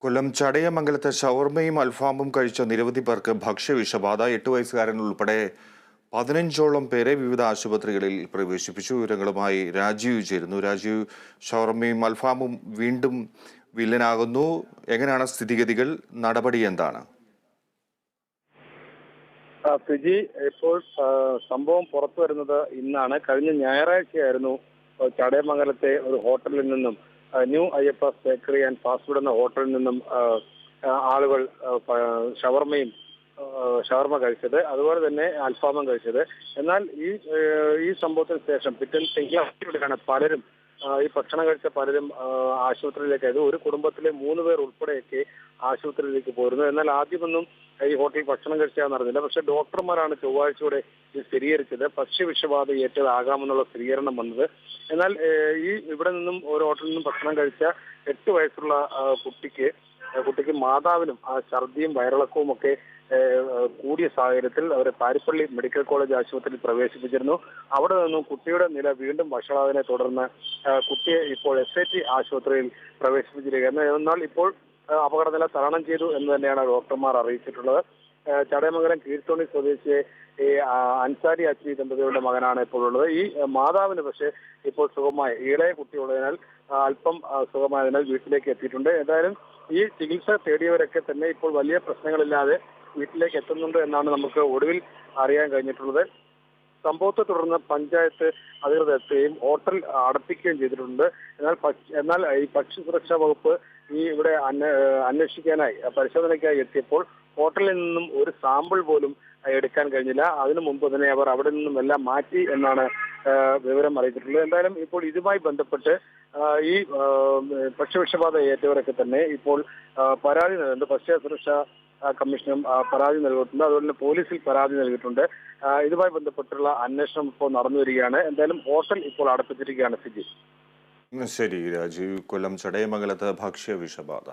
കൊല്ലം ചടയമംഗലത്തെ ഷവർമയും അൽഫാമും കഴിച്ച നിരവധി പേർക്ക് ഭക്ഷ്യവിഷബാധ. 8 വയസ്സുകാരൻ ഉൾപ്പെടെ 15ഓളം പേരെ വിവിധ ആശുപത്രികളിൽ പ്രവേശിപ്പിച്ചു. വിവരങ്ങളുമായി രാജീവ് ചേരുന്നു. രാജീവ്, ഷവർമയും അൽഫാമും വീണ്ടും വില്ലനാകുന്നു. എങ്ങനെയാണ് സ്ഥിതിഗതികൾ? നടപടി എന്താണ്? ഫിജി, ഇപ്പോൾ സംഭവം പുറത്തു വരുന്നത് ഇന്നാണ്. കഴിഞ്ഞ ഞായറാഴ്ചയായിരുന്നു ചടയമംഗലത്തെ ഒരു ഹോട്ടലിൽ നിന്നും, new Ayyappa bakery and fast food എന്ന ഹോട്ടലിൽ നിന്നും ആളുകൾ ഷവർമ കഴിച്ചത്, അതുപോലെ തന്നെ അൽഫാമും കഴിച്ചത്. എന്നാൽ ഈ സംഭവത്തിന് ശേഷം തിങ്കളാഴ്ചയോടെയാണ് പലരും ഈ ഭക്ഷണം കഴിച്ച പലരും ആശുപത്രിയിലേക്ക്, ഒരു കുടുംബത്തിലെ 3 പേർ ഉൾപ്പെടെയൊക്കെ ആശുപത്രിയിലേക്ക് പോരുന്നു. എന്നാൽ ആദ്യമൊന്നും ഈ ഹോട്ടലിൽ ഭക്ഷണം കഴിച്ചാന്ന് അറിഞ്ഞില്ല. പക്ഷെ ഡോക്ടർമാരാണ് ചൊവ്വാഴ്ചയോടെ ഇത് സ്ഥിരീകരിച്ചത്. ഭക്ഷ്യവിഷബാധ ഏറ്റതാകാമെന്നുള്ള സ്ഥിരീകരണം വന്നത്. എന്നാൽ ഇവിടെ നിന്നും ഒരു ഹോട്ടലിൽ നിന്നും ഭക്ഷണം കഴിച്ച 8 വയസ്സുള്ള കുട്ടിക്ക് മാതാവിനും ഛർദിയും വയറിളക്കവും ഒക്കെ കൂടിയ സാഹചര്യത്തിൽ അവരെ പാരിപ്പള്ളി മെഡിക്കൽ കോളേജ് ആശുപത്രിയിൽ പ്രവേശിപ്പിച്ചിരുന്നു. അവിടെ നിന്നും കുട്ടിയുടെ നില വീണ്ടും വഷളായതിനെ തുടർന്ന് കുട്ടിയെ ഇപ്പോൾ SAT ആശുപത്രിയിൽ പ്രവേശിപ്പിച്ചിരിക്കുകയാണ്. എന്നാൽ ഇപ്പോൾ അപകടനില തരണം ചെയ്തു എന്ന് തന്നെയാണ് ഡോക്ടർമാർ അറിയിച്ചിട്ടുള്ളത്. ചടയമംഗലം കീഴ്ത്തോണി സ്വദേശിയെ അൻസാരി അച്ചി ദമ്പതികളുടെ മകനാണ് ഇപ്പോൾ ഉള്ളത്. ഈ മാതാവിന് പക്ഷേ ഇപ്പോൾ സുഖമായി, ഇളയ കുട്ടിയുള്ളതിനാൽ അല്പം സുഖമായതിനാൽ വീട്ടിലേക്ക് എത്തിയിട്ടുണ്ട്. എന്തായാലും ഈ ചികിത്സ തേടിയവരൊക്കെ തന്നെ ഇപ്പോൾ വലിയ പ്രശ്നങ്ങളില്ലാതെ വീട്ടിലേക്ക് എത്തുന്നുണ്ട് എന്നാണ് നമുക്ക് ഒടുവിൽ അറിയാൻ കഴിഞ്ഞിട്ടുള്ളത്. സംഭവത്തെ തുടർന്ന് പഞ്ചായത്ത് അധികൃതർ എത്തുകയും ഹോട്ടൽ അടപ്പിക്കുകയും ചെയ്തിട്ടുണ്ട്. എന്നാൽ ഈ ഭക്ഷ്യസുരക്ഷാ വകുപ്പ് ഇവിടെ അന്വേഷിക്കാനായി, പരിശോധനയ്ക്കായി എത്തിയപ്പോൾ ഹോട്ടലിൽ നിന്നും ഒരു സാമ്പിൾ പോലും എടുക്കാൻ കഴിഞ്ഞില്ല. അതിനു മുമ്പ് തന്നെ അവർ അവിടെ നിന്നും എല്ലാം മാറ്റി എന്നാണ് വിവരം അറിയിച്ചിട്ടുള്ളത്. എന്തായാലും ഇപ്പോൾ ഇതുമായി ബന്ധപ്പെട്ട് ഈ ഭക്ഷ്യവിഷബാധ ഏറ്റവരൊക്കെ തന്നെ ഇപ്പോൾ പരാതി നൽകുന്നുണ്ട്. ഭക്ഷ്യസുരക്ഷാ കമ്മീഷനും പരാതി നൽകിയിട്ടുണ്ട്. അതുപോലെ തന്നെ പോലീസിൽ പരാതി നൽകിയിട്ടുണ്ട്. ഇതുമായി ബന്ധപ്പെട്ടുള്ള അന്വേഷണം ഇപ്പോൾ നടന്നു വരികയാണ്. എന്തായാലും ഹോട്ടൽ ഇപ്പോൾ അടപ്പിച്ചിരിക്കുകയാണ്. ഫിജി. ശരി രാജീവ്. കൊല്ലം ചടയമംഗലത്ത് ഭക്ഷ്യവിഷബാധ.